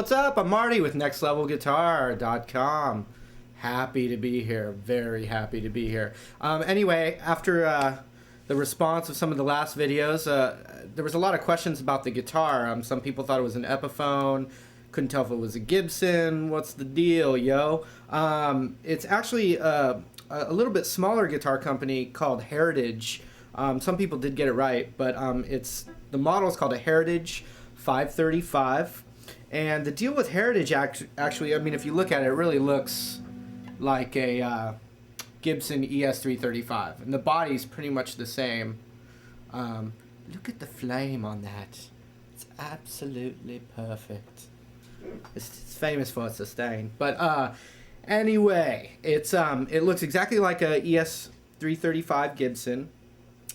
What's up? I'm Marty with NextLevelGuitar.com. Happy to be here. Very happy to be here. Anyway, after the response of some of the last videos, there was a lot of questions about the guitar. Some people thought it was an Epiphone. Couldn't tell if it was a Gibson. What's the deal, yo? It's actually a little bit smaller guitar company called Heritage. Some people did get it right, but the model is called a Heritage 535. And the deal with Heritage, actually, I mean, if you look at it, it really looks like a Gibson ES 335. And the body's pretty much the same. Look at the flame on that. It's absolutely perfect. It's famous for its sustain. But anyway, it looks exactly like a ES 335 Gibson.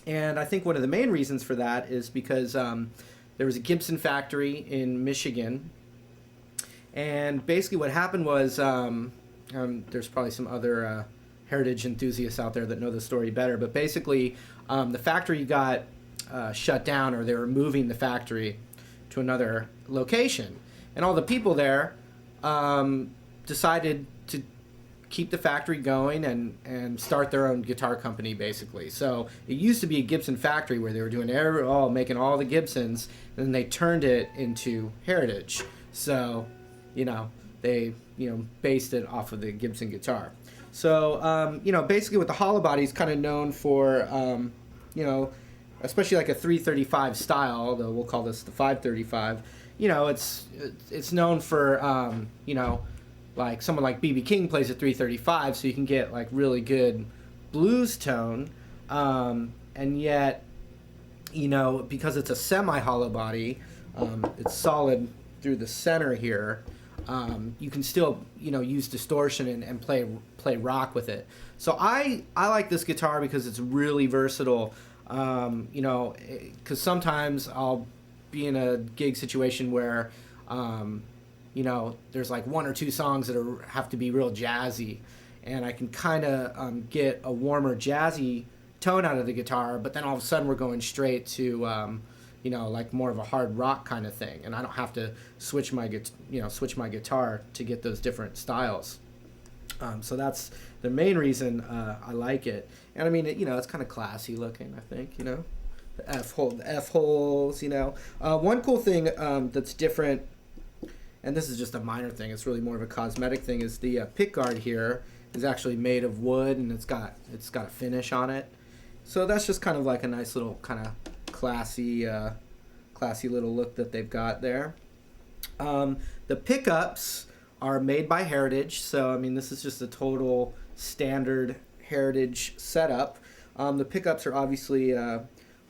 And I think one of the main reasons for that is because there was a Gibson factory in Michigan. And basically what happened was, there's probably some other Heritage enthusiasts out there that know the story better, but basically the factory got shut down, or they were moving the factory to another location. And all the people there decided to keep the factory going and start their own guitar company, basically. So it used to be a Gibson factory where they were doing making all the Gibsons, and then they turned it into Heritage. So they based it off of the Gibson guitar. So basically with the hollowbody, is kind of known for especially like a 335 style, although we'll call this the 535. It's known for like someone like B.B. King plays a 335, so you can get like really good blues tone, and yet because it's a semi-hollow body, it's solid through the center here. You can still use distortion and play rock with it. So I like this guitar because it's really versatile. Because sometimes I'll be in a gig situation where there's like one or two songs that have to be real jazzy, and I can kind of get a warmer jazzy tone out of the guitar, but then all of a sudden we're going straight to like more of a hard rock kind of thing, and I don't have to switch my guitar to get those different styles. So that's the main reason I like it. And I mean, it's kind of classy looking, I think, the F holes, One cool thing that's different, and this is just a minor thing, it's really more of a cosmetic thing, is the pick guard here is actually made of wood, and it's got a finish on it. So that's just kind of like a nice little kind of classy little look that they've got there. The pickups are made by Heritage, so I mean this is just a total standard Heritage setup. The pickups are obviously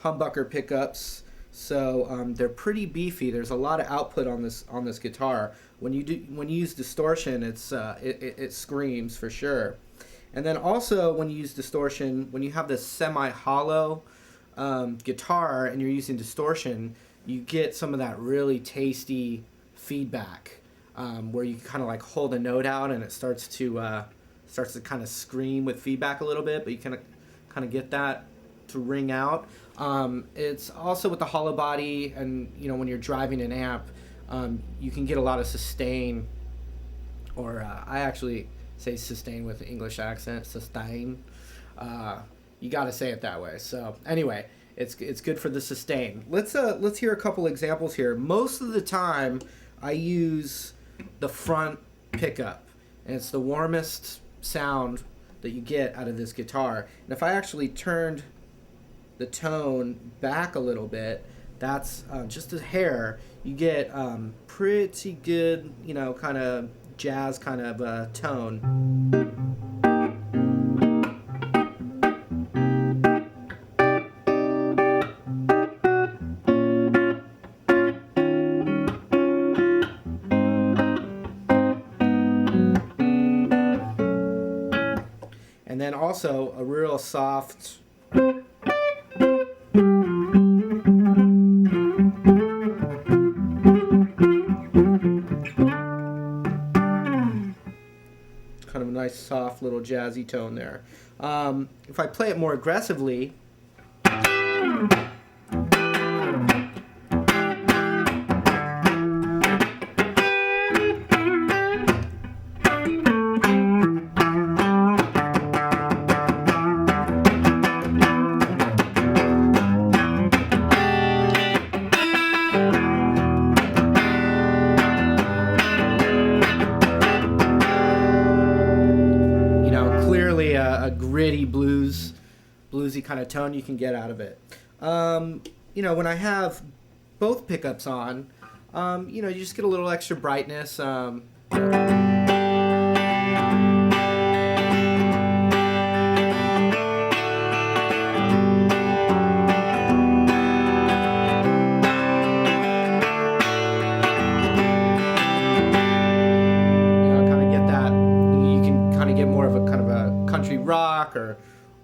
humbucker pickups, so they're pretty beefy. There's a lot of output on this guitar. When you use distortion, it screams for sure. And then also when you use distortion, when you have this semi-hollow guitar and you're using distortion, you get some of that really tasty feedback, where you kind of like hold a note out and it starts to kind of scream with feedback a little bit, but you kind of get that to ring out. It's also with the hollow body, and when you're driving an amp, you can get a lot of sustain, or I actually say sustain with an English accent, sustain. You got to say it that way. So anyway, it's good for the sustain. Let's hear a couple examples here. Most of the time, I use the front pickup, and it's the warmest sound that you get out of this guitar. And if I actually turned the tone back a little bit, that's just a hair, you get pretty good, kind of jazz kind of tone. And then also a real soft kind of a nice soft little jazzy tone there. If I play it more aggressively, kind of tone you can get out of it. You know, when I have both pickups on, you know, you just get a little extra brightness. Rock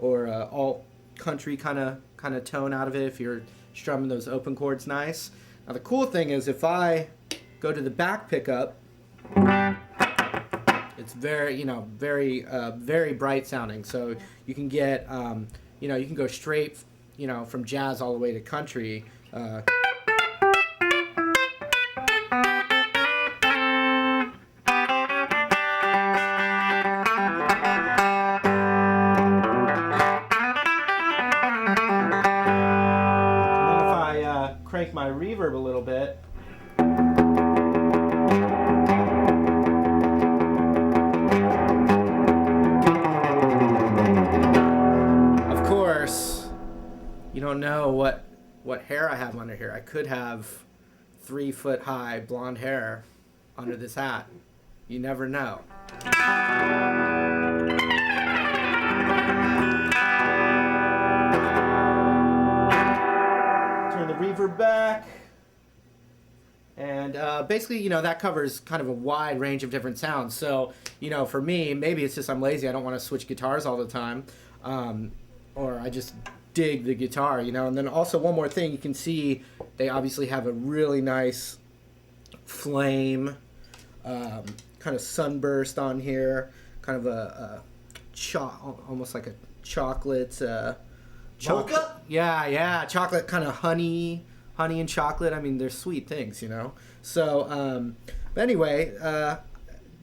or alt country kind of tone out of it if you're strumming those open chords nice. Now the cool thing is if I go to the back pickup, it's very, you know, very bright sounding. So you can get, you know, you can go straight, you know, from jazz all the way to country. Crank my reverb a little bit. Of course, you don't know what hair I have under here. I could have 3-foot high blonde hair under this hat. You never know. Reverb back, and basically, you know, that covers kind of a wide range of different sounds. So, you know, for me, maybe it's just I'm lazy, I don't want to switch guitars all the time, or I just dig the guitar, you know. And then also one more thing, you can see they obviously have a really nice flame, kind of sunburst on here, kind of a almost like a chocolate. Chocolate? Yeah, chocolate, kind of honey and chocolate. I mean, they're sweet things, you know. So, but anyway,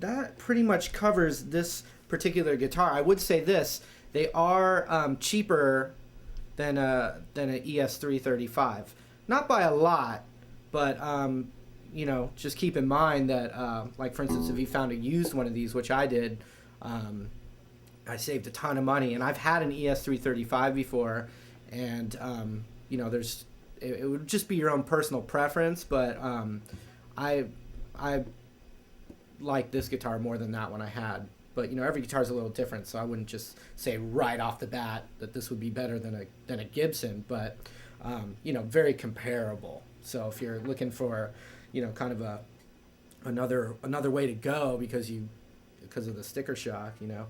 that pretty much covers this particular guitar. I would say this: they are cheaper than an ES335, not by a lot, but you know, just keep in mind that, like for instance, if you found a used one of these, which I did. I saved a ton of money, and I've had an ES335 before, and you know, it would just be your own personal preference, but I like this guitar more than that one I had. But you know, every guitar is a little different, so I wouldn't just say right off the bat that this would be better than a Gibson, but you know, very comparable. So if you're looking for, you know, kind of another way to go because of the sticker shock, you know,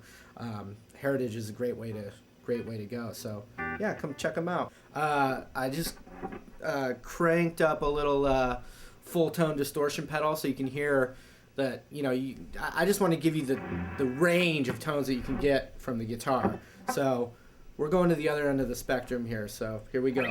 Heritage is a great way to go. So yeah, come check them out. I just cranked up a little full tone distortion pedal so you can hear that, you know, I just want to give you the range of tones that you can get from the guitar. So we're going to the other end of the spectrum here, so here we go.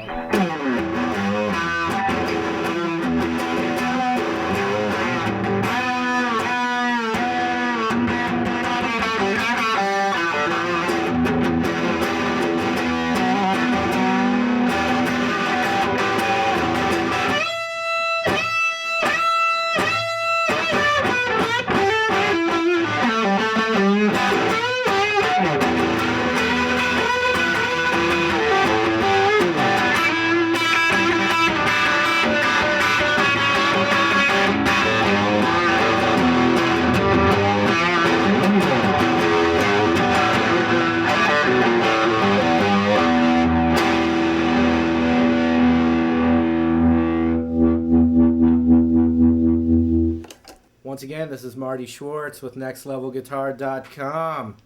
Once again, this is Marty Schwartz with NextLevelGuitar.com.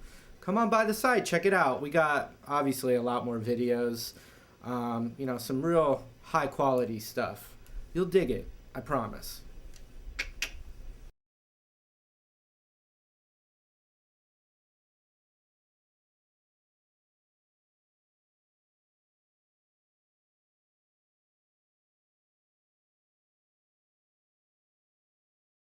Come on by the site, check it out. We got obviously a lot more videos, you know, some real high quality stuff. You'll dig it, I promise.